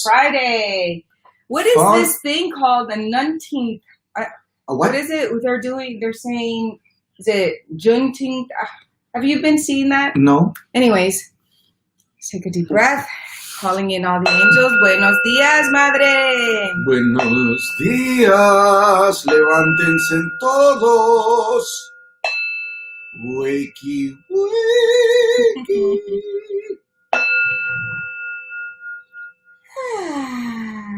Friday. What is this thing called? The 19th. What is it they're doing? They're saying, is it Juneteenth? Have you been seeing that? No. Anyways, take a deep breath. Calling in all the angels. Buenos dias, madre. Buenos dias. Levántense todos. Wakey, wakey.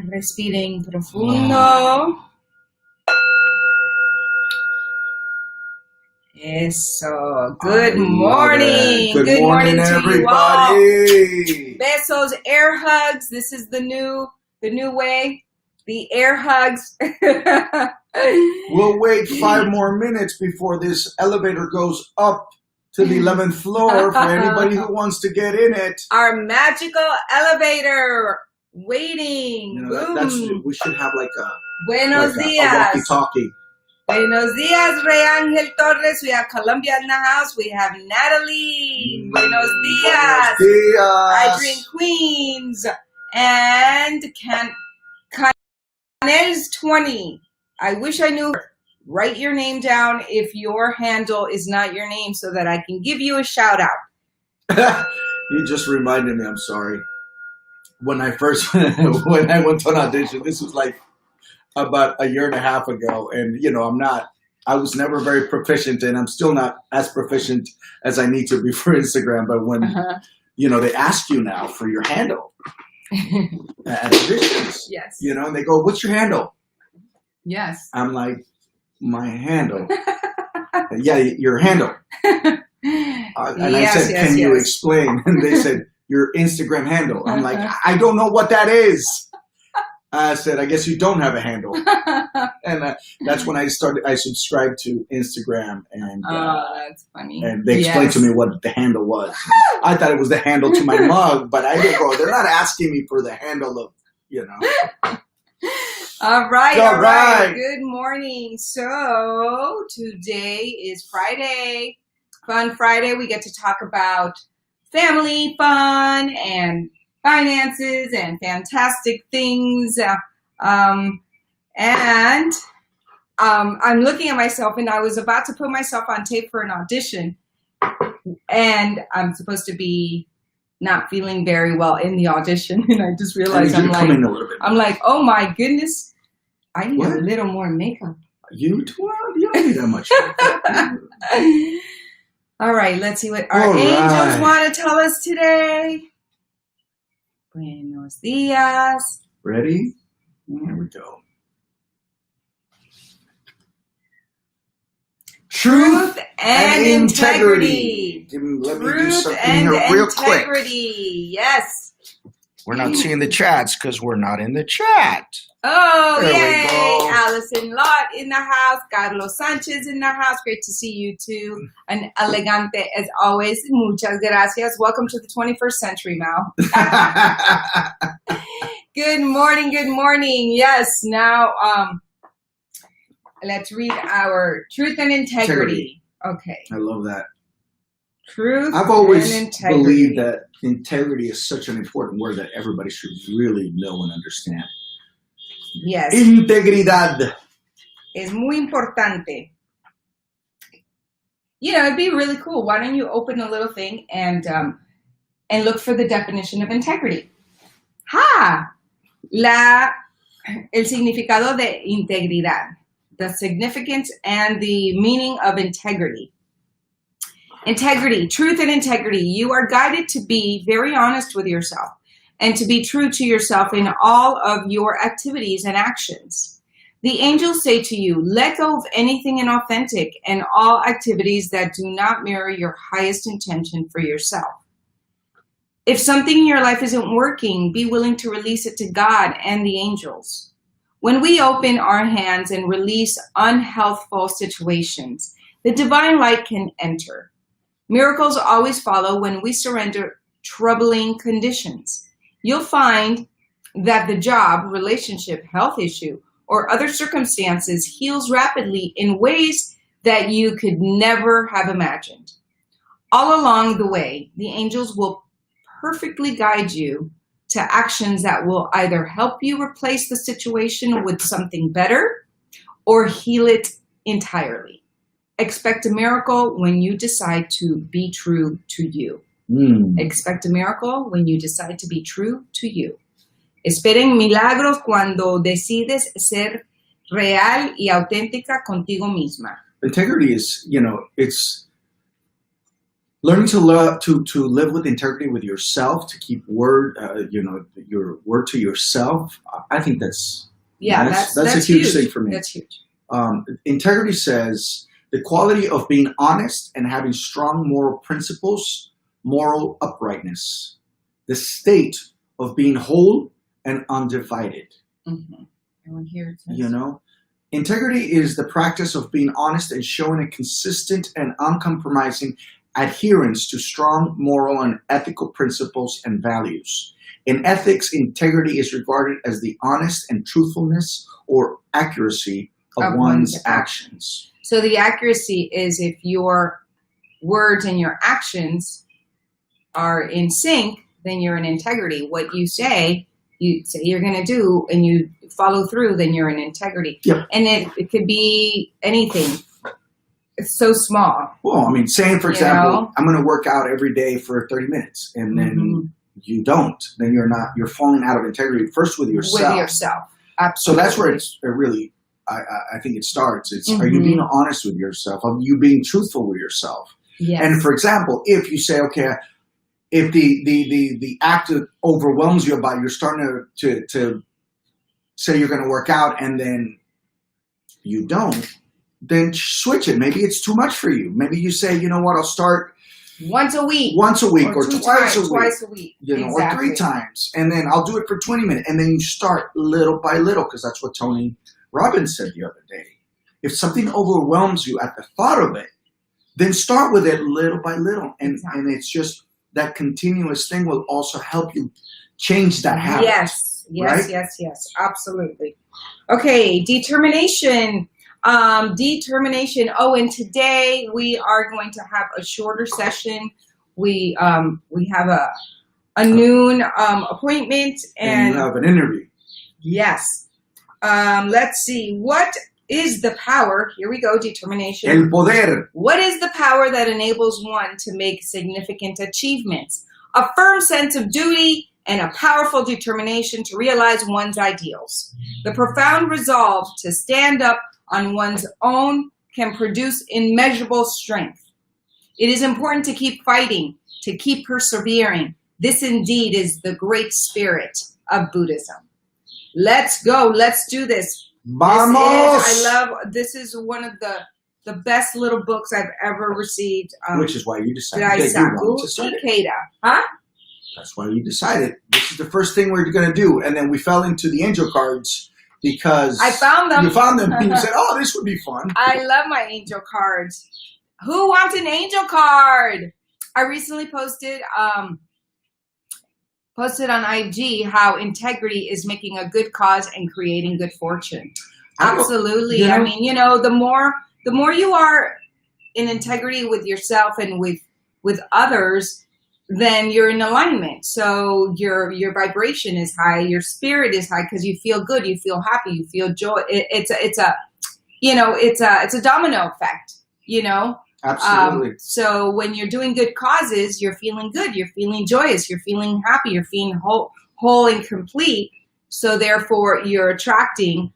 Respiren profundo. Eso. Good morning. Good morning, everybody. You all. Besos, air hugs. This is the new way. The air hugs. We'll wait 5 more minutes before this elevator goes up to the 11th floor for anybody who wants to get in it. Our magical elevator waiting. You know, we should have like a Buenos dias. A walkie-talkie. Buenos dias, Ray Angel Torres. We have Colombia in the house. We have Natalie. Buenos dias. Buenos dias. Adrian Queens. And Canel's 20. I wish I knew her. Write your name down if your handle is not your name so that I can give you a shout out. You just reminded me, I'm sorry. When I went to an audition, this was like about a year and a half ago. And, you know, I was never very proficient, and I'm still not as proficient as I need to be for Instagram. But when, you know, they ask you now for your handle at auditions, yes. You know, and they go, what's your handle? Yes. I'm like, my handle. Yeah, your handle. And I said, can you explain? And they said, your Instagram handle. I'm like, I don't know what that is. I said, I guess you don't have a handle. And that's when I subscribed to Instagram. And that's funny. And they explained to me what the handle was. I thought it was the handle to my mug, but I didn't go. They're not asking me for the handle of, you know. All right. Good morning. So today is Friday. Fun Friday. We get to talk about family fun and finances and fantastic things. I'm looking at myself, and I was about to put myself on tape for an audition, and I'm supposed to be not feeling very well in the audition, and I just realized I'm like, oh my goodness, I need a little more makeup. You don't need that much makeup. All right, let's see what our angels want to tell us today. Buenos dias. Ready? Here we go. Truth and integrity. Let me do something here real quick. Yes. We're not seeing the chats because we're not in the chat. Oh, there yay. We go. Allison Lott in the house. Carlos Sanchez in the house. Great to see you too. An elegante as always. Muchas gracias. Welcome to the 21st century, Mal. Good morning. Good morning. Yes. Now, let's read our truth and integrity. Okay. I love that. Truth I've always and integrity. Believed that integrity is such an important word that everybody should really know and understand. Yes. Integridad. Es muy importante. You know, it'd be really cool. Why don't you open a little thing and look for the definition of integrity? El significado de integridad. The significance and the meaning of integrity. Integrity, truth and integrity. You are guided to be very honest with yourself and to be true to yourself in all of your activities and actions. The angels say to you, let go of anything inauthentic and all activities that do not mirror your highest intention for yourself. If something in your life isn't working, be willing to release it to God and the angels. When we open our hands and release unhealthful situations, the divine light can enter. Miracles always follow when we surrender troubling conditions. You'll find that the job, relationship, health issue, or other circumstances heals rapidly in ways that you could never have imagined. All along the way, the angels will perfectly guide you to actions that will either help you replace the situation with something better or heal it entirely. Expect a miracle when you decide to be true to you. Expect a miracle when you decide to be true to you. Esperen milagros cuando decides ser real y auténtica contigo misma. Integrity is, it's learning to live with integrity with yourself, to keep your word to yourself. I think that's a huge thing for me. That's huge. Integrity says the quality of being honest and having strong moral principles, moral uprightness, the state of being whole and undivided. Everyone here says. Integrity is the practice of being honest and showing a consistent and uncompromising adherence to strong moral and ethical principles and values. In ethics, integrity is regarded as the honest and truthfulness or accuracy of one's actions. So the accuracy is if your words and your actions are in sync, then you're in integrity. What you say you're going to do and you follow through, then you're in integrity. Yep. And it could be anything. It's so small. Well, saying, for example, I'm going to work out every day for 30 minutes and then you don't, then you're falling out of integrity first with yourself. With yourself. Absolutely. So that's where it's really, I think it starts. It's, are you being honest with yourself? Are you being truthful with yourself? Yes. And for example, if you say, okay, if the act overwhelms you about you're starting to say you're going to work out and then you don't, then switch it. Maybe it's too much for you. Maybe you say, you know what, I'll start once a week or twice a week, exactly. Or 3 times, and then I'll do it for 20 minutes, and then you start little by little, because that's what Tony Robbins said the other day. If something overwhelms you at the thought of it, then start with it little by little, and it's just that continuous thing will also help you change that habit. Yes, right? yes, absolutely. Okay, determination. Determination. Oh, and today we are going to have a shorter session. We have a noon appointment, and you have an interview. Yes. Let's see. What is the power? Here we go. Determination. El poder. What is the power that enables one to make significant achievements? A firm sense of duty and a powerful determination to realize one's ideals. The profound resolve to stand up on one's own can produce immeasurable strength. It is important to keep fighting, to keep persevering. This indeed is the great spirit of Buddhism. Let's go. Let's do this. Vamos! This is one of the best little books I've ever received. Which is why you decided that you wanted to start it. Huh? That's why you decided this is the first thing we're going to do. And then we fell into the angel cards because I found them. You found them and you said, oh, this would be fun. I love my angel cards. Who wants an angel card? I recently posted on IG how integrity is making a good cause and creating good fortune. Absolutely. You know, the more you are in integrity with yourself and with others, then you're in alignment. So your vibration is high, your spirit is high because you feel good, you feel happy, you feel joy. It's a domino effect, Absolutely. So when you're doing good causes, you're feeling good, you're feeling joyous, you're feeling happy, you're feeling whole and complete. So therefore you're attracting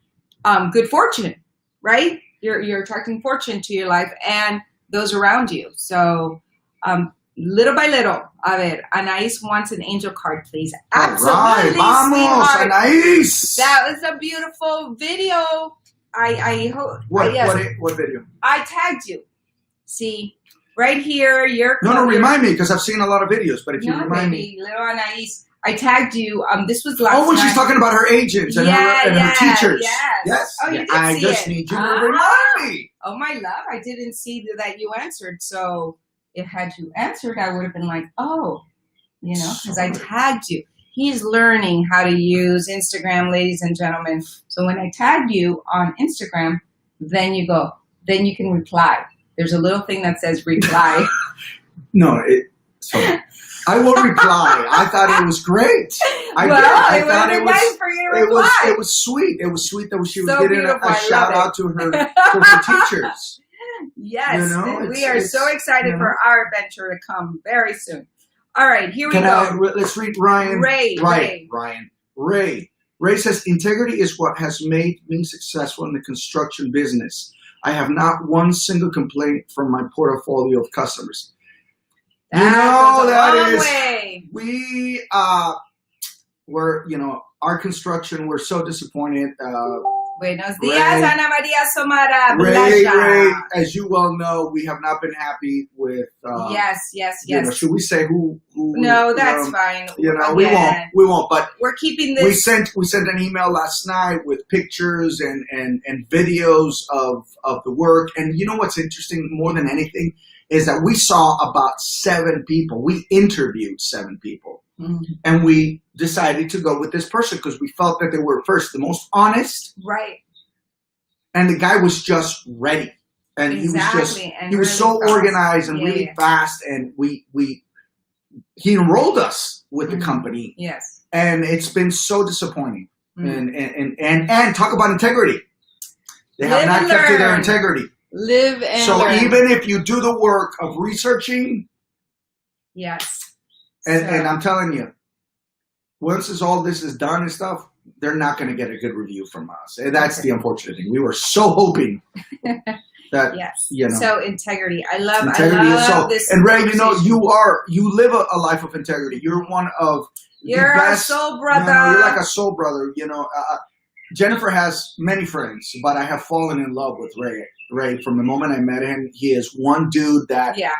good fortune, right? You're attracting fortune to your life and those around you. So little by little. A ver, Anais wants an angel card, please. Absolutely, All right, vamos, sweetheart. Anais. That was a beautiful video. I hope. What, yes. what video? I tagged you. See, right here, you're. No, remind me because I've seen a lot of videos. But if you remind me, little Anais, I tagged you. This was last night. Oh, when she's talking about her agents and her teachers. Yes. Oh, you did I see just it. need you to remind me. Oh, my love, I didn't see that you answered. So if had you answered, I would have been like, oh, because I tagged you. He's learning how to use Instagram, ladies and gentlemen. So when I tagged you on Instagram, then you can reply. There's a little thing that says reply. No, so I will reply. I thought it was great. I thought it was nice for you to reply. It was sweet. It was sweet that she was So getting beautiful. a shout out to her teachers. Yes, You know, we are so excited for our adventure to come very soon. All right, here we go. Let's read Ryan. Ray says, integrity is what has made me successful in the construction business. I have not one single complaint from my portfolio of customers. Our construction, we're so disappointed. Buenos dias, Ana Maria Somara. Ray, as you well know, we have not been happy with. Yes. Should we say who? No, that's fine. We won't. But we're keeping this. We sent an email last night with pictures and videos of the work. And you know what's interesting more than anything is that we saw about 7 people. We interviewed 7 people. Mm-hmm. And we decided to go with this person because we felt that they were first the most honest. Right. And the guy was just ready. And he was really so fast. Organized and really fast. And he enrolled us with the company. Yes. And it's been so disappointing. Mm-hmm. And talk about integrity. They have not kept to their integrity. Live and so learn. Even if you do the work of researching. Yes. And I'm telling you, once all this is done and stuff, they're not going to get a good review from us. And that's the unfortunate thing. We were so hoping that, So integrity. I love this. And Ray, you live a life of integrity. You're one of You're the best, a soul brother. You're like a soul brother. Jennifer has many friends, but I have fallen in love with Ray. Ray, from the moment I met him, he is one dude that I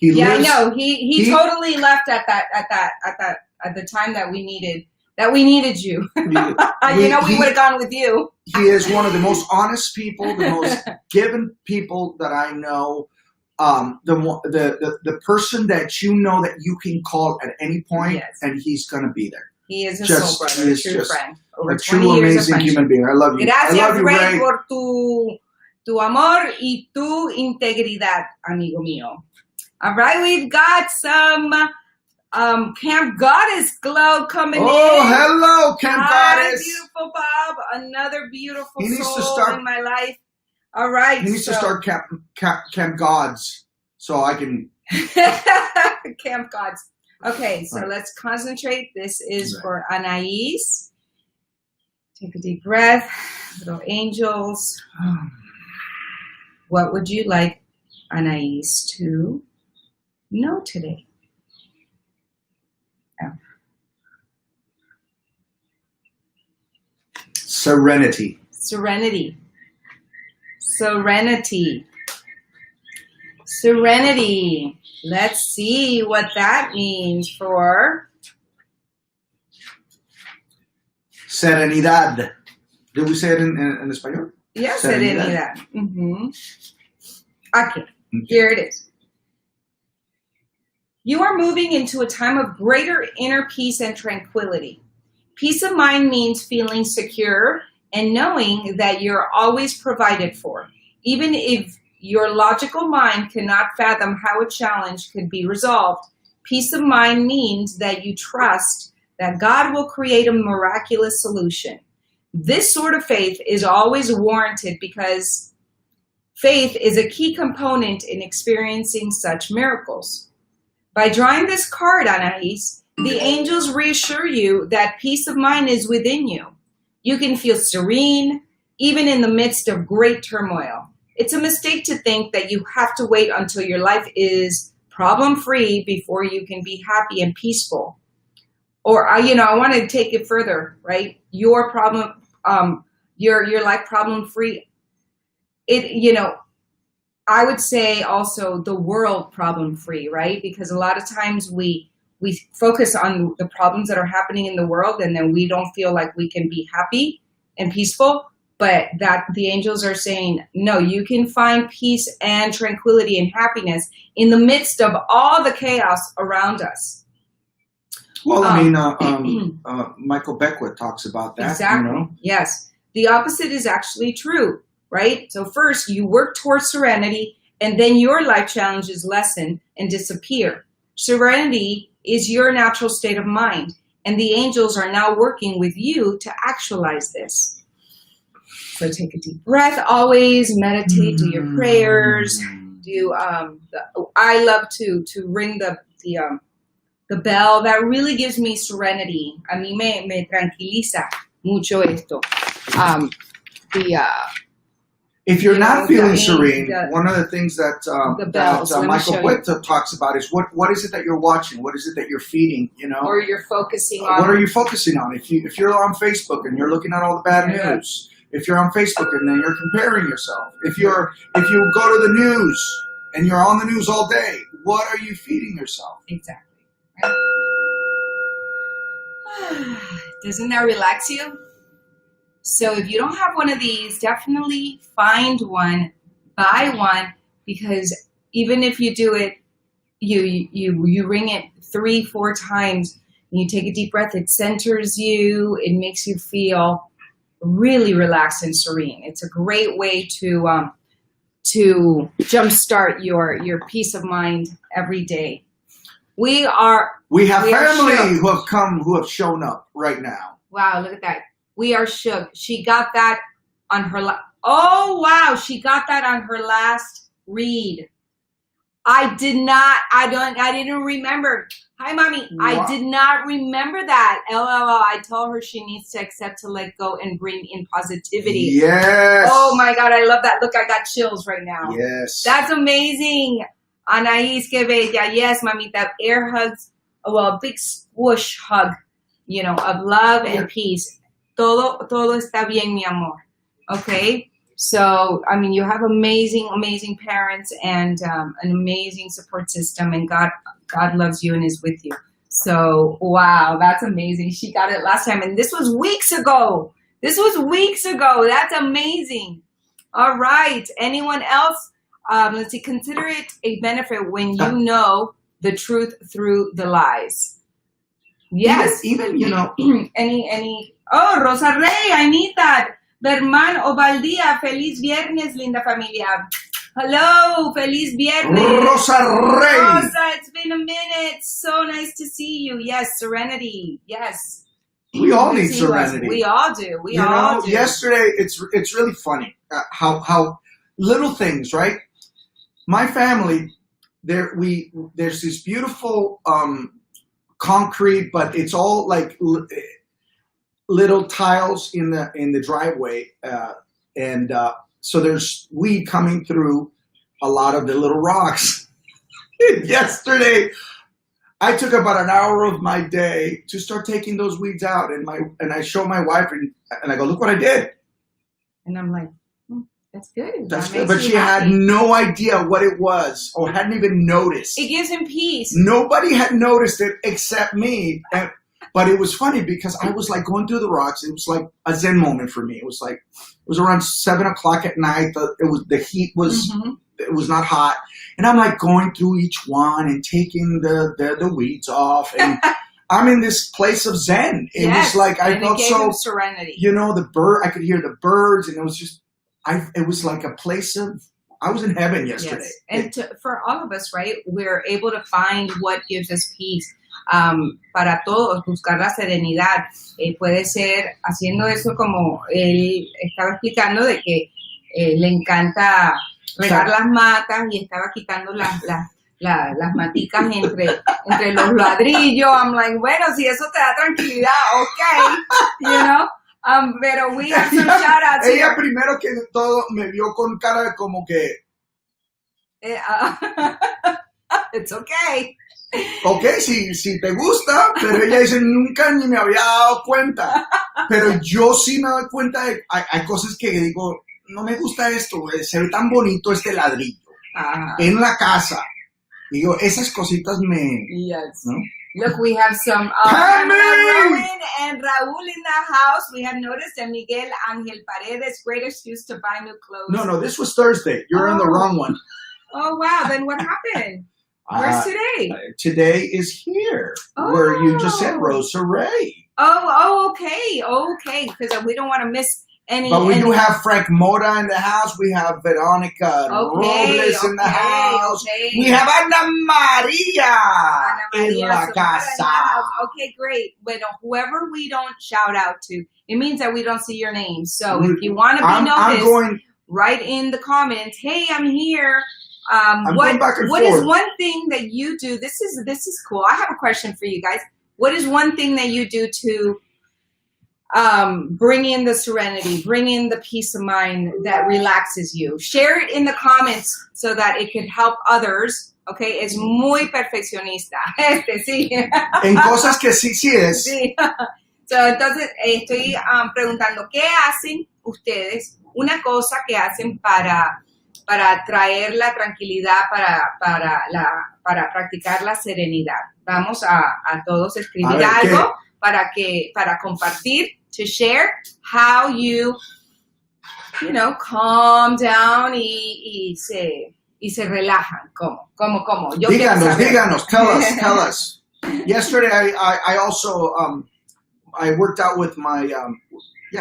know. He totally left at the time that we needed you. We would have gone with you. He is one of the most honest people, the most given people that I know. The person that you know that you can call at any point, and he's gonna be there. He is a soul brother, a true friend. Over a true amazing human being. I love you. Gracias, I love you, Ray, por tu amor y tu integridad, amigo mío. All right, we've got some Camp Goddess glow coming in. Oh, hello, Camp Goddess. Beautiful Bob. Another beautiful soul in my life. All right. He needs to start Camp Gods so I can. Camp Gods. Okay, so let's concentrate. This is for Anais. Take a deep breath. Little angels. What would you like Anais to know today? Serenity. Serenity. Serenity. Serenity. Let's see what that means for Serenidad. Did we say it in español? Yes, serenidad. Mm-hmm. Okay, here it is. You are moving into a time of greater inner peace and tranquility. Peace of mind means feeling secure and knowing that you're always provided for, even if your logical mind cannot fathom how a challenge could be resolved. Peace of mind means that you trust that God will create a miraculous solution. This sort of faith is always warranted because faith is a key component in experiencing such miracles. By drawing this card, Anais, the angels reassure you that peace of mind is within you. You can feel serene, even in the midst of great turmoil. It's a mistake to think that you have to wait until your life is problem-free before you can be happy and peaceful. Or, I want to take it further, right? Your problem, your life problem-free. I would say also the world problem-free, right? Because a lot of times we focus on the problems that are happening in the world, and then we don't feel like we can be happy and peaceful. But that the angels are saying, no, you can find peace and tranquility and happiness in the midst of all the chaos around us. Well, Michael Beckwith talks about that. Exactly. Yes. The opposite is actually true, right? So first you work towards serenity, and then your life challenges lessen and disappear. Serenity is your natural state of mind. And the angels are now working with you to actualize this. So take a deep breath always, meditate, do your prayers, I love to ring the bell. That really gives me serenity. A mí me tranquiliza mucho esto. If you're not feeling serene, one of the things that Michael Puerta talks about is what is it that you're watching? What is it that you're feeding? You know, or you're focusing on. What are you focusing on? If you're on Facebook and you're looking at all the bad news, if you're on Facebook and then you're comparing yourself, if you go to the news and you're on the news all day, what are you feeding yourself? Exactly. Right? Doesn't that relax you? So if you don't have one of these, definitely find one, buy one, because even if you do it, you ring it 3-4 times, and you take a deep breath, it centers you, it makes you feel really relaxed and serene. It's a great way to jumpstart your peace of mind every day. We have family who have shown up right now. Wow, look at that. We are shook. She got that on her she got that on her last read. I didn't remember. Hi, Mommy. Wow. I did not remember that. LOL. I told her she needs to accept, to let go, and bring in positivity. Yes. Oh my God, I love that. Look, I got chills right now. Yes. That's amazing. Anaís, que bella. Yes, Mamita. Air hugs. Well, a big swoosh hug, of love and peace. Todo está bien, mi amor. Okay? So, you have amazing, amazing parents and an amazing support system, and God loves you and is with you. So, wow, that's amazing. She got it last time, and this was weeks ago. That's amazing. All right. Anyone else? Let's see. Consider it a benefit when you know the truth through the lies. Yes. Even any. Oh, Rosa Rey, I need that. Berman Ovaldía, feliz viernes, linda familia. Hello, feliz viernes. Rosa Rey. Rosa, it's been a minute. So nice to see you. Yes, serenity. Yes. We all need serenity. We all do. We all do. Yesterday, it's really funny how little things, right? My family, there's this beautiful concrete, but it's all like little tiles in the driveway, and so there's weed coming through a lot of the little rocks. Yesterday, I took about an hour of my day to start taking those weeds out, and I show my wife, and I go, look what I did. And I'm like, that's good. That's good. But she had no idea what it was, or hadn't even noticed. It gives him peace. Nobody had noticed it except me. But it was funny because I was like going through the rocks. It was like a Zen moment for me. It was around 7:00 at night. The heat was, it was not hot. And I'm like going through each one and taking the weeds off. And I'm in this place of Zen. It was like, I felt so serenity. I could hear the birds, and it was just, it was like a place of, I was in heaven yesterday. Yes. And for all of us, right, we're able to find what gives us peace. Para todos, buscar la serenidad. Puede ser haciendo eso como él estaba explicando, de que le encanta regar las matas y estaba quitando las maticas entre los ladrillos. I'm like, bueno, si eso te da tranquilidad, okay, pero we have some shoutouts here. Ella primero que todo me vio con cara de como que it's okay. Ok, si te gusta, pero ella dice, nunca ni me había dado cuenta. Pero yo sí me doy cuenta de, hay cosas que digo, no me gusta esto, se ve tan bonito este ladrillo en la casa. Digo, esas cositas me... Yes. ¿no? Look, we have some Rowan and Raúl in the house. We have noticed that Miguel Ángel Paredes, great excuse to buy new clothes. No, this was Thursday. You're on the wrong one. Oh, wow. Then what happened? Where's today? Today is here, where you just said Rosa Ray. Oh, okay. Because we don't want to miss But we do have Frank Mora in the house. We have Veronica Robles in the house. Okay. We have Ana Maria en la casa. Okay, great. But whoever we don't shout out to, it means that we don't see your name. So if you want to be noticed, write in the comments, hey, I'm here. What is one thing that you do? This is cool. I have a question for you guys. What is one thing that you do to bring in the serenity, bring in the peace of mind that relaxes you? Share it in the comments so that it can help others. Okay, es muy perfeccionista. Sí. En cosas que sí es. Sí. So, entonces, estoy preguntando, ¿qué hacen ustedes? Una cosa que hacen para traer la tranquilidad, para practicar la serenidad. Vamos a todos escribir algo para compartir, to share how you calm down y se relajan. ¿Cómo? Yo díganos, tell us. Yesterday, I also, I worked out with my,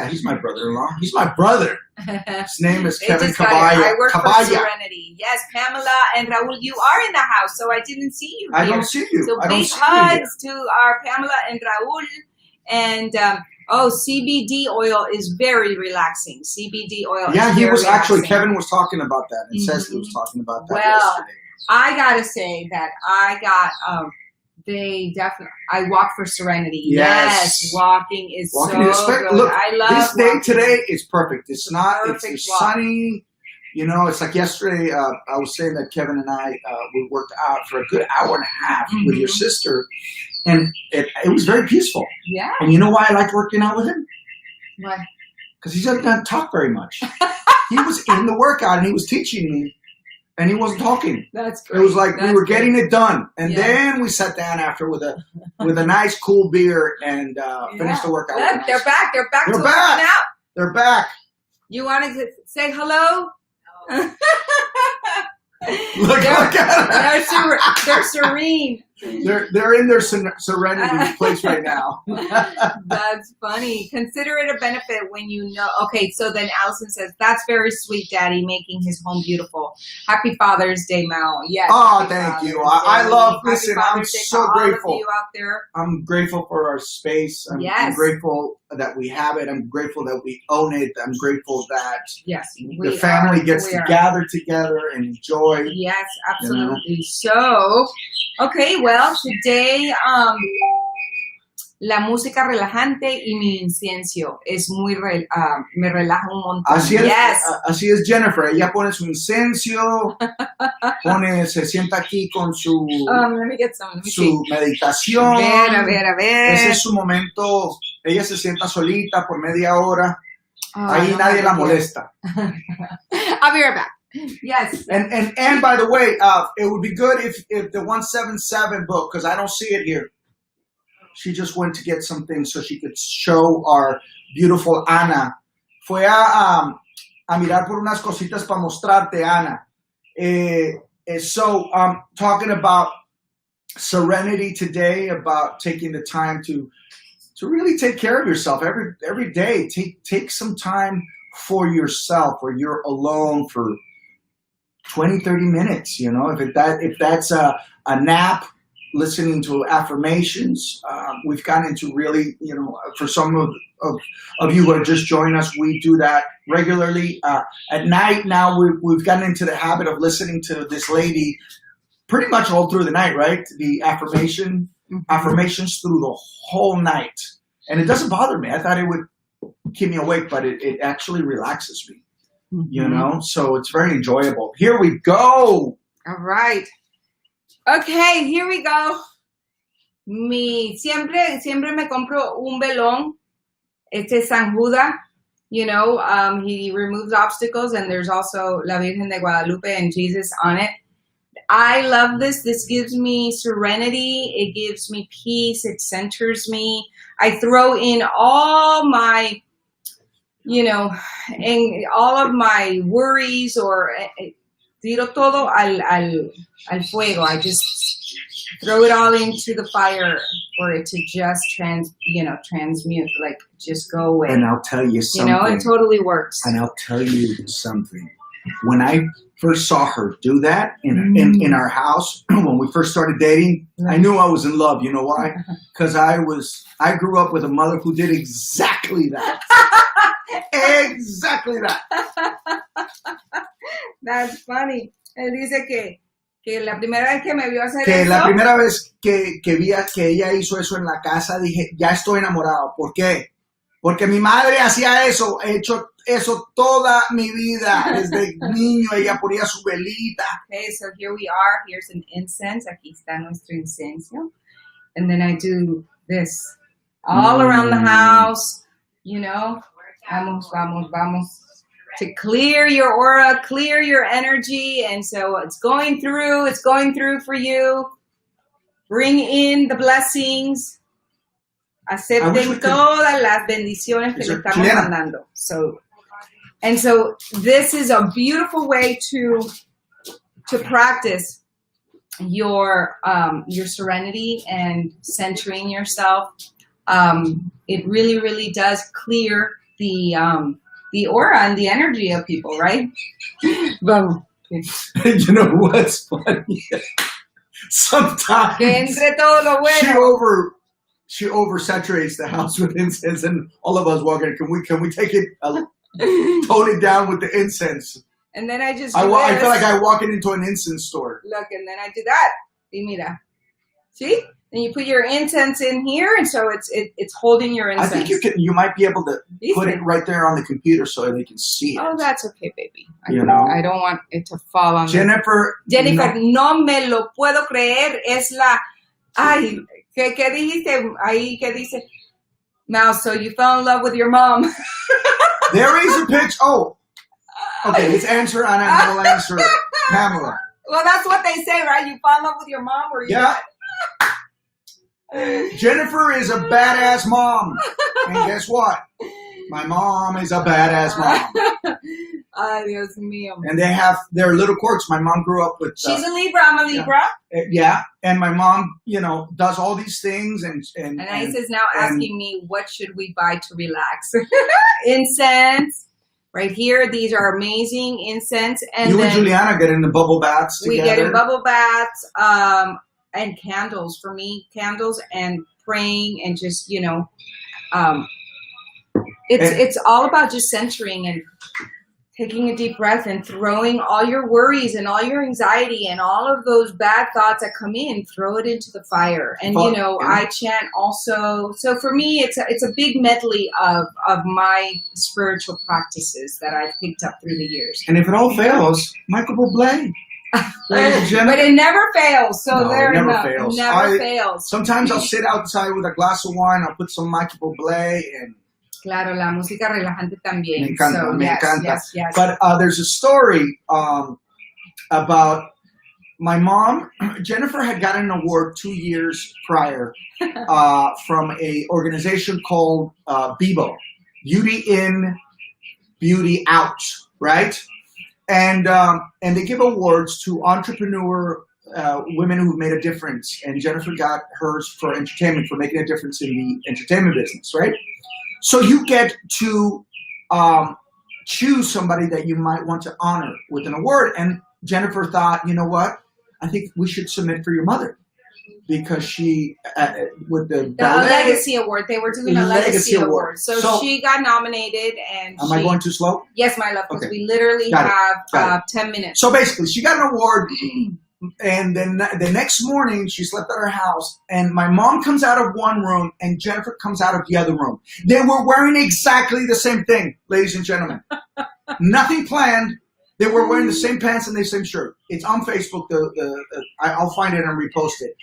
he's my brother-in-law. He's my brother. His name is Kevin Caballa. I work for Serenity. Yes, Pamela and Raul, you are in the house, so I didn't see you here. I don't see you. So big hugs to our Pamela and Raul. And CBD oil is very relaxing. CBD oil. Yeah, he was actually, Kevin was talking about that. It says he was talking about that yesterday. I gotta say that I got I walk for Serenity. Yes, walking is so good. Look, I love this day walking. Today is perfect. It's not. It's sunny. It's like yesterday. I was saying that Kevin and I we worked out for a good hour and a half with your sister, and it was very peaceful. Yeah. And you know why I liked working out with him? Why? Because he doesn't talk very much. He was in the workout and he was teaching me. And he wasn't talking. That's great. It was like we were getting it done, and then we sat down after with a nice cool beer and finished the workout. Look, they're back. They're back. They're back. You want to say hello? Look at them. They're serene. They're in their serenity place right now. That's funny. Consider it a benefit when you know. Okay, so then Allison says, that's very sweet, Daddy, making his home beautiful. Happy Father's Day, Mel. Yes. Oh, thank you. I love, listen, I'm so grateful. All of you out there. I'm grateful for our space. I'm grateful that we have it. I'm grateful that we own it. I'm grateful that the family gets to gather together and enjoy. Yes, absolutely. So, okay, well, today la música relajante y mi incienso es muy me relaja un montón. Así es Jennifer. Ella pone su incienso, se sienta aquí con su meditación. A ver. Ese es su momento. Ella se sienta solita por media hora. Ahí nadie la molesta. I'll be right back. Yes. And by the way, it would be good if the 177 book, because I don't see it here. She just went to get something so she could show our beautiful Ana. Fue a mirar por unas cositas para mostrarte, Ana. So talking about serenity today, about taking the time to really take care of yourself every day. Take some time for yourself where you're alone for 20, 30 minutes, if that's a nap, listening to affirmations. We've gotten into really, for some of you who are just joining us, we do that regularly. At night now, we've gotten into the habit of listening to this lady pretty much all through the night, right? The affirmations through the whole night. And it doesn't bother me. I thought it would keep me awake, but it actually relaxes me. So it's very enjoyable. Here we go. All right. Okay, here we go. Siempre me compro un velón. Este es San Judas. He removes obstacles, and there's also La Virgen de Guadalupe and Jesus on it. I love this. This gives me serenity. It gives me peace. It centers me. I throw in all my and all of my worries or tiro todo al fuego. I just throw it all into the fire for it to just transmute, like just go away. And I'll tell you something. It totally works. And I'll tell you something. When I first saw her do that in our house, when we first started dating, I knew I was in love. You know why? Because I grew up with a mother who did exactly that. Exactly that. That's funny. Él dice que la primera vez que me vio hacer Que eso. la primera vez que vi que ella hizo eso en la casa, dije, ya estoy enamorado. ¿Por qué? Porque mi madre hacía eso, he hecho eso toda mi vida. Desde niño ella ponía su velita. Okay, so here we are. Here's an incense. Aquí está nuestro incienso. And then I do this all around the house, Vamos, vamos, vamos. To clear your aura, clear your energy. And so it's going through for you. Bring in the blessings. Acepten todas las bendiciones que le estamos mandando. So this is a beautiful way to practice your serenity and centering yourself. It really, really does clear the aura and the energy of people, right? Vamos. You know what's funny? Sometimes que entre todo lo bueno. She oversaturates the house with incense, and all of us walk in. Can we take it, tone it down with the incense? And then I just I feel like I walk into an incense store. Look, and then I do that. Y mira, see? And you put your incense in here, and so it's holding your incense. I think you might be able to put it right there on the computer so they can see it. Oh, that's okay, baby. I don't want it to fall on Jennifer, no me lo puedo creer. Es la... Ay, ¿qué dijiste? Ahí, ¿qué dice? Now, so you fell in love with your mom. There is a picture. Oh, okay. Let's answer Anna and we'll answer Pamela. Well, that's what they say, right? You fall in love with your mom, or you... Yeah. Jennifer is a badass mom. And guess what? My mom is a badass mom. Ay, Dios mío. And they have their little quirks. My mom grew up with... She's a Libra. I'm a Libra. Yeah. And my mom, does all these things. And Anaïs is now asking me, what should we buy to relax? Incense. Right here. These are amazing incense. And you and Juliana get in the bubble baths together. We get in bubble baths. And candles. For me, candles and praying and just, it's all about just centering and taking a deep breath and throwing all your worries and all your anxiety and all of those bad thoughts that come in, throw it into the fire. And, I chant also. So for me, it's a big medley of my spiritual practices that I've picked up through the years. And if it all fails, Michael Bublé. But it never fails. So no, there it never enough. fails. It never fails. Sometimes I'll sit outside with a glass of wine. I'll put some Michael Bublé and... Claro, la música relajante también. Me encanta, me encanta. Yes. But there's a story about my mom. Jennifer had gotten an award 2 years prior from a organization called BIBO, Beauty In, Beauty Out, right? And they give awards to entrepreneur women who've made a difference. And Jennifer got hers for entertainment, for making a difference in the entertainment business, right? So you get to choose somebody that you might want to honor with an award. And Jennifer thought, you know what? I think we should submit for your mother. Because she, with the Legacy Award, they were doing a Legacy Award. So she got nominated and Am I going too slow? Yes, my love, because we literally have 10 minutes. So basically, she got an award, and then the next morning, she slept at her house, and my mom comes out of one room, and Jennifer comes out of the other room. They were wearing exactly the same thing, ladies and gentlemen. Nothing planned. They were wearing the same pants and the same shirt. It's on Facebook. I'll find it and repost it.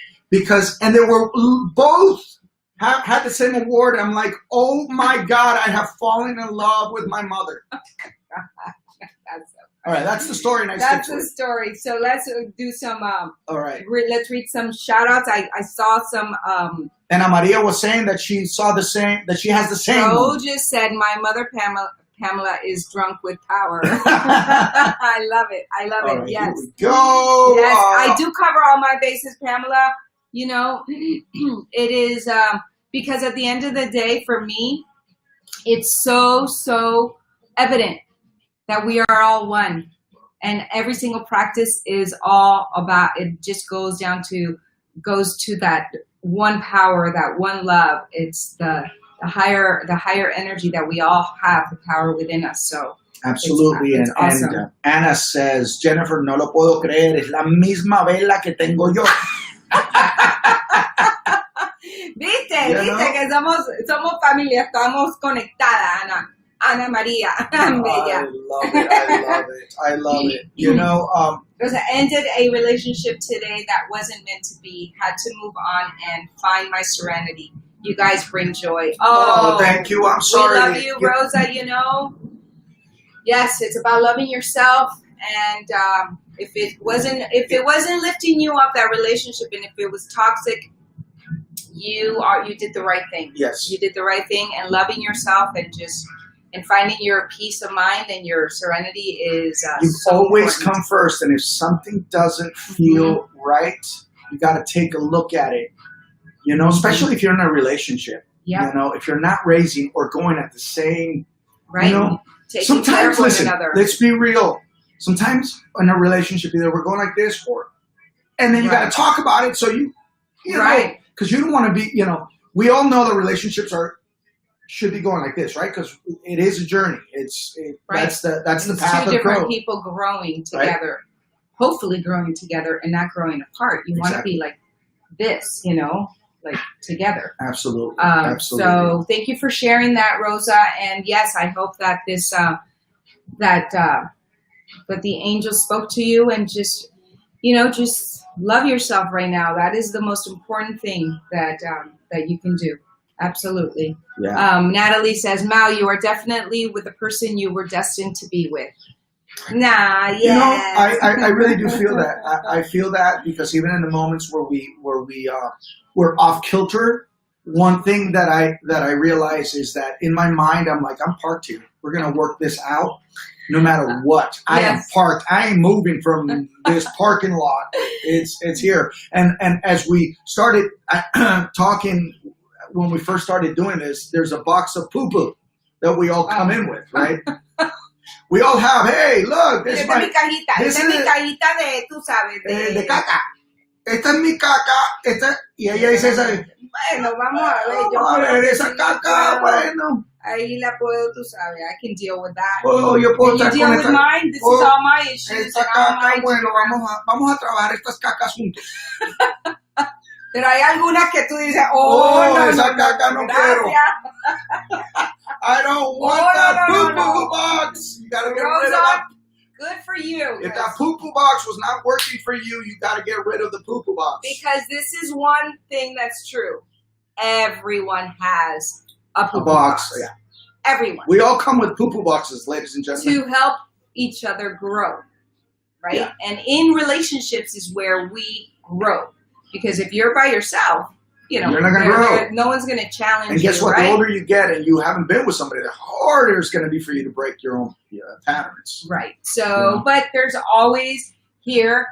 And they were both had the same award. I'm like, oh my God, I have fallen in love with my mother. All right, that's the story. That's the story. So let's do some. All right. Let's read some shout outs. I saw some. Ana Maria was saying that she saw the same, that she has the same. Joe just said, my mother, Pamela is drunk with power. I love it. I love it. Right, Yes. here we go. Yes, I do cover all my bases, Pamela. You know, it is because at the end of the day, for me, it's so evident that we are all one. And every single practice is all about, it just goes to that one power, that one love. It's the higher energy that we all have, the power within us. So absolutely. It's awesome. And Anna says, Jennifer, no lo puedo creer, es la misma vela que tengo yo. Viste que somos familia, estamos conectadas, Ana María. Bella. I love it. You know, Rosa ended a relationship today that wasn't meant to be, had to move on and find my serenity. You guys bring joy. Oh, thank you. I'm sorry. We love you, Rosa, you know. Yes, it's about loving yourself, and if it wasn't lifting you up, that relationship, and if it was toxic, you did the right thing. Yes. You did the right thing, and loving yourself and finding your peace of mind and your serenity is you so always important. come first, and if something doesn't feel right, you got to take a look at it. You know, especially if you're in a relationship. Yeah. You know, if you're not raising or going at the same, right. You know, Taking care of sometimes, listen, one another. let's be real. Sometimes in a relationship, either we're going like this and then you got to talk about it. So you know, because you don't want to be, you know, we all know that relationships should be going like this, right? Because it is a journey. That's the path of growth. Two different people growing together, hopefully growing together and not growing apart. You want to be like this, you know, like together. Absolutely. So thank you for sharing that, Rosa. And yes, I hope that this that the angels spoke to you, and just, you know, just love yourself right now. That is the most important thing that you can do. Absolutely. Yeah. Natalie says, Mao, you are definitely with the person you were destined to be with. Nah, yeah. You know, I really do feel that. I feel that because even in the moments where we're off kilter, one thing that I realize is that in my mind, I'm like, I'm parked here. We're going to work this out no matter what. I am parked. I ain't moving from this parking lot. It's here. And as we started talking, when we first started doing this, there's a box of poo-poo that we all come in with, right? We all have, hey, look, this is mi cajita de, tú sabes, de caca. Esta es mi caca. Y ella dice esa. Bueno, vamos a ver. Vamos a ver esa caca, bueno. Ahí la puedo, tú sabes, I can deal with that. Yo puedo Can you deal with mine? This is all my issues. Esta caca, bueno, vamos a trabajar estas cacas juntos. Pero hay algunas que tú dices, no, esa caca no quiero. I don't want that poo-poo box. You gotta get rid of that. Good for you. If that poo-poo box was not working for you, you gotta get rid of the poo-poo box. Because this is one thing that's true. Everyone has a poo-poo box. Yeah. Everyone. We all come with poo-poo boxes, ladies and gentlemen. To help each other grow, right? Yeah. And in relationships is where we grow. Because if you're by yourself, you know, you're not going to grow. No one's going to challenge you. And guess what? Right? The older you get and you haven't been with somebody, the harder it's going to be for you to break your own patterns. Right. So, but there's always here,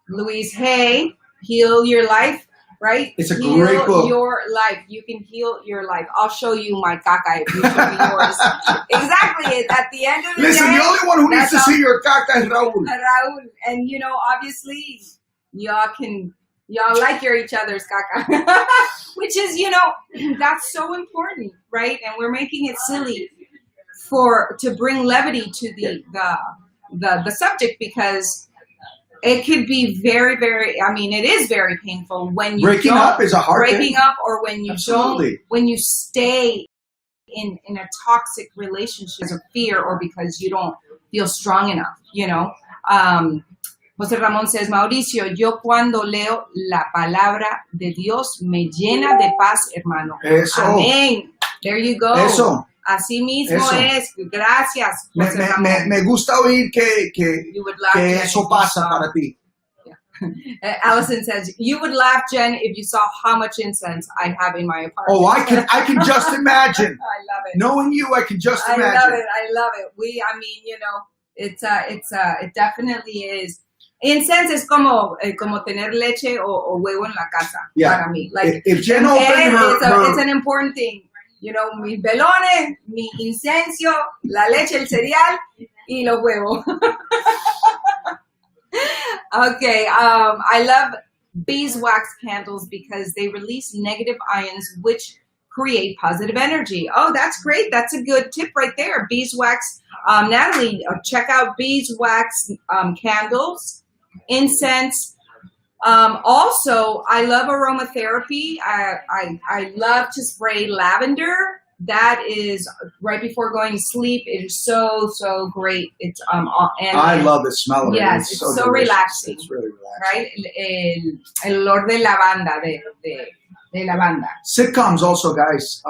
Louise Hay, Heal Your Life, right? It's a great book. Heal Your Life. You can heal your life. I'll show you my caca if you show me yours. Exactly. At the end of the day. Listen, the only one who needs to see your caca is Raul. Raul. And, you know, obviously, y'all like each other's caca, which is, you know, that's so important, right? And we're making it silly to bring levity to the subject, because it could be very, very, I mean, it is very painful when you breaking up is a hard thing. Breaking up, or when you when you stay in a toxic relationship because of fear or because you don't feel strong enough, you know. José Ramón says, Mauricio, yo cuando leo la palabra de Dios me llena de paz, hermano. Eso. Amén. There you go. Eso. Así mismo es. Gracias. Me gusta oír que eso pasa para ti. Yeah. Allison says, you would laugh, Jen, if you saw how much incense I have in my apartment. Oh, I can just imagine. I love it. Knowing you, I can just imagine. I love it. It definitely is. Incense es como tener leche o huevo en la casa para mí. Like, if Jen opened it's an important thing. Mis velones, mi incenso, la leche, el cereal y los huevos. Okay, I love beeswax candles because they release negative ions which create positive energy. Oh, that's great. That's a good tip right there. Beeswax. Natalie, check out beeswax candles, incense. Also, I love aromatherapy. I love to spray lavender. That is right before going to sleep. It is so great. It's and I love the smell of it. Yes, it's so relaxing. It's really relaxing. Right? El olor de lavanda, de lavanda. Sitcoms also, guys.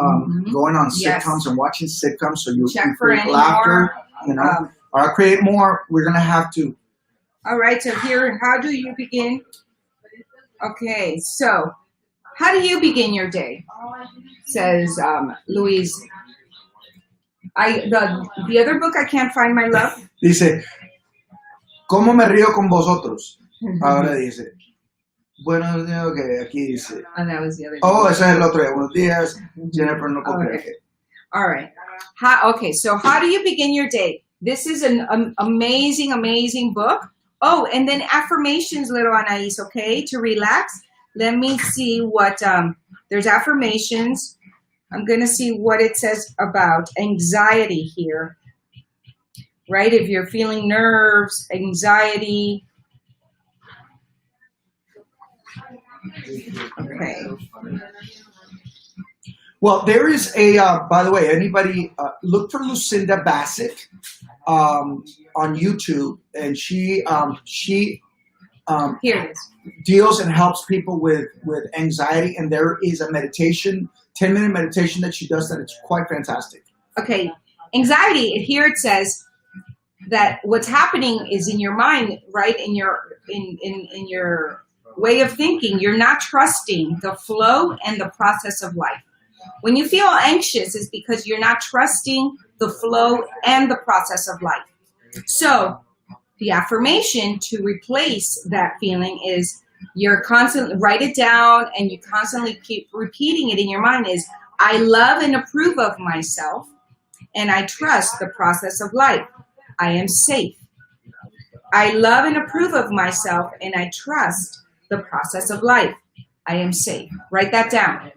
Going on sitcoms and watching sitcoms so you can create laughter. Or create more. We're gonna have to. All right. So here, how do you begin? Okay. So, how do you begin your day? Says Louise. The other book I can't find, my love. Dice, ¿cómo me río con vosotros? Ahora dice, buenos días, ok, aquí dice. And that was the other. Oh, ese es el otro día. Buenos días, Jennifer, no comprende. Okay. All right. Okay, so how do you begin your day? This is an amazing book. Oh, and then affirmations, little Anais, okay, to relax. Let me see what, there's affirmations. I'm going to see what it says about anxiety here, right? If you're feeling nerves, anxiety. Okay. Well, there is a, by the way, anybody, look for Lucinda Bassett on YouTube, and she here it is. Deals and helps people with anxiety, and there is a meditation, 10-minute meditation that she does that it's quite fantastic. Okay, anxiety, here it says that what's happening is in your mind, right? In your way of thinking, you're not trusting the flow and the process of life. When you feel anxious, it's because you're not trusting the flow and the process of life. So the affirmation to replace that feeling is you're constantly write it down and you constantly keep repeating it in your mind is I love and approve of myself and I trust the process of life. I am safe. I love and approve of myself and I trust the process of life. I am safe. Write that down.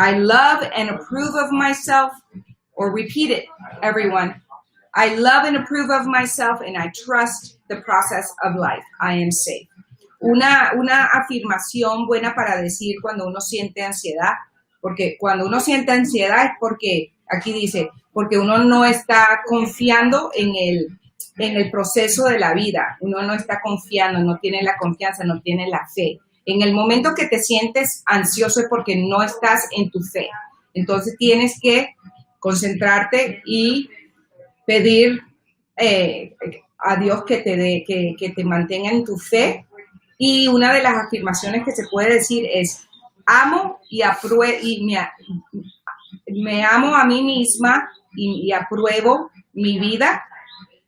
I love and approve of myself, or repeat it, everyone. I love and approve of myself and I trust the process of life. I am safe. Una afirmación buena para decir cuando uno siente ansiedad, porque cuando uno siente ansiedad es porque, aquí dice, porque uno no está confiando en el proceso de la vida. Uno no está confiando, no tiene la confianza, no tiene la fe. En el momento que te sientes ansioso es porque no estás en tu fe. Entonces tienes que concentrarte y pedir a Dios que te mantenga en tu fe. Y una de las afirmaciones que se puede decir es, amo y me amo a mí misma y apruebo mi vida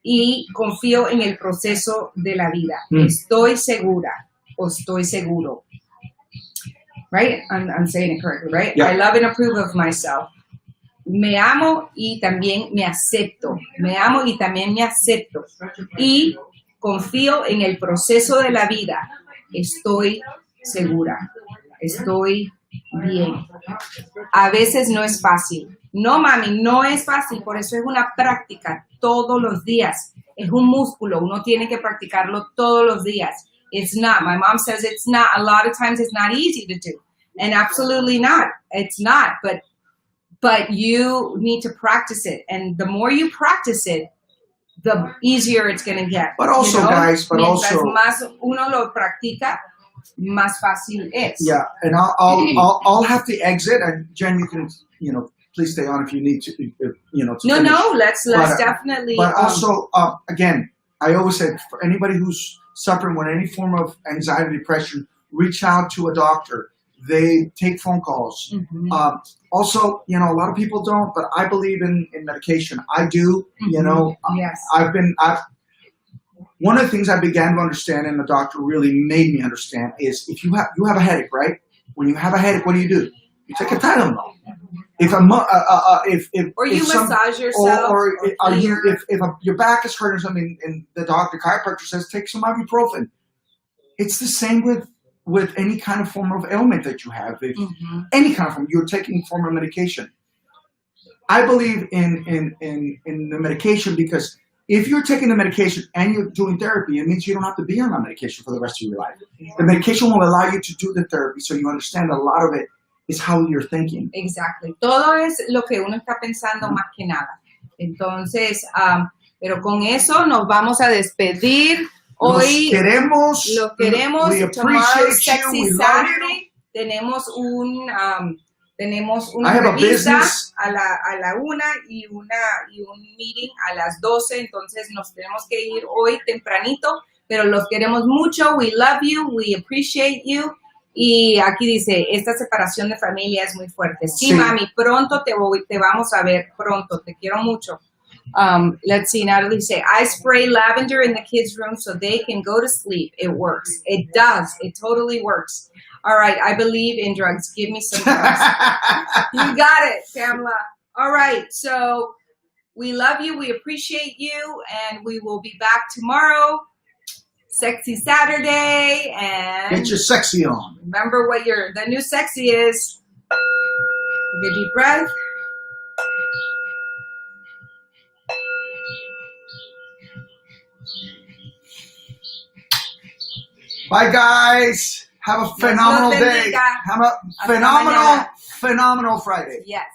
y confío en el proceso de la vida. Estoy segura o estoy seguro. Right? I'm saying it correctly, right? Yeah. I love and approve of myself. Me amo y también me acepto. Me amo y también me acepto. Y confío en el proceso de la vida. Estoy segura. Estoy bien. A veces no es fácil. No, mami, no es fácil. Por eso es una práctica todos los días. Es un músculo. Uno tiene que practicarlo todos los días. It's not. My mom says it's not. A lot of times it's not easy to do. And absolutely not. It's not. But you need to practice it. And the more you practice it, the easier it's going to get. But also, guys, Mientras más uno lo practica, más fácil es. Yeah, and I'll have to exit. And Jen, you can, please stay on if you need to, to No, let's definitely. But also, again, I always said for anybody who's suffering with any form of anxiety, depression, reach out to a doctor. They take phone calls. Mm-hmm. Also, a lot of people don't, but I believe in medication. I do. Mm-hmm. Yes. One of the things I began to understand, and the doctor really made me understand, is if you have a headache, right? When you have a headache, what do? You take a Tylenol. If massage yourself, if your back is hurting or something, and the chiropractor says take some ibuprofen. It's the same with any kind of form of ailment that you have. If any kind of form, you're taking form of medication. I believe in the medication because if you're taking the medication and you're doing therapy, it means you don't have to be on that medication for the rest of your life. The medication will allow you to do the therapy, so you understand a lot of it is how you're thinking. Exactly. Todo es lo que uno está pensando más que nada. Entonces, pero con eso nos vamos a despedir. Hoy los queremos. Tomorrow's Sexy Saturday. Tenemos una entrevista a la 1 y un meeting a las 12. Entonces nos tenemos que ir hoy tempranito, pero los queremos mucho. We love you. We appreciate you. Y aquí dice, esta separación de familia es muy fuerte. Sí, mami, pronto te vamos a ver, pronto, te quiero mucho. Let's see, Natalie say, I spray lavender in the kids' room so they can go to sleep. It works. It does. It totally works. All right, I believe in drugs. Give me some drugs. You got it, Pamela. All right, so we love you. We appreciate you. And we will be back tomorrow. Sexy Saturday, and get your sexy on. Remember what the new sexy is. Take a deep breath. Bye, guys. Have a phenomenal day. Have a phenomenal Friday. Yes.